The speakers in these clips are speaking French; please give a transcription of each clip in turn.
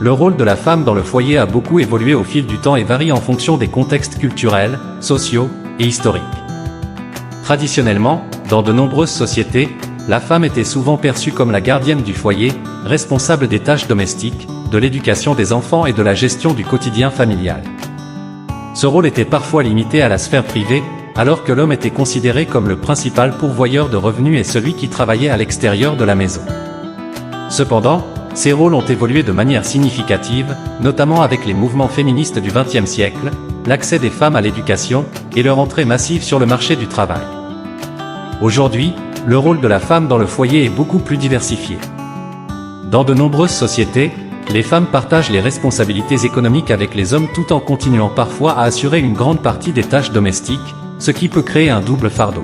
le rôle de la femme dans le foyer a beaucoup évolué au fil du temps et varie en fonction des contextes culturels, sociaux et historiques. Traditionnellement, dans de nombreuses sociétés, la femme était souvent perçue comme la gardienne du foyer, responsable des tâches domestiques, de l'éducation des enfants et de la gestion du quotidien familial. Ce rôle était parfois limité à la sphère privée, alors que l'homme était considéré comme le principal pourvoyeur de revenus et celui qui travaillait à l'extérieur de la maison. Cependant, ces rôles ont évolué de manière significative, notamment avec les mouvements féministes du XXe siècle, l'accès des femmes à l'éducation et leur entrée massive sur le marché du travail. Aujourd'hui, le rôle de la femme dans le foyer est beaucoup plus diversifié. Dans de nombreuses sociétés, les femmes partagent les responsabilités économiques avec les hommes tout en continuant parfois à assurer une grande partie des tâches domestiques, ce qui peut créer un double fardeau.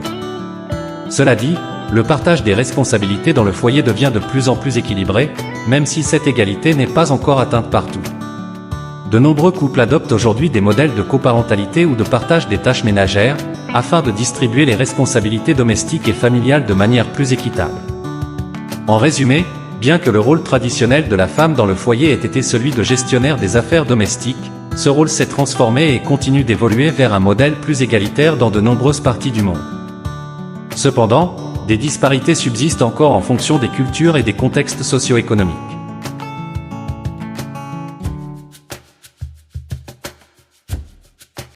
Cela dit, le partage des responsabilités dans le foyer devient de plus en plus équilibré, même si cette égalité n'est pas encore atteinte partout. De nombreux couples adoptent aujourd'hui des modèles de coparentalité ou de partage des tâches ménagères, afin de distribuer les responsabilités domestiques et familiales de manière plus équitable. En résumé, bien que le rôle traditionnel de la femme dans le foyer ait été celui de gestionnaire des affaires domestiques, ce rôle s'est transformé et continue d'évoluer vers un modèle plus égalitaire dans de nombreuses parties du monde. Cependant, des disparités subsistent encore en fonction des cultures et des contextes socio-économiques.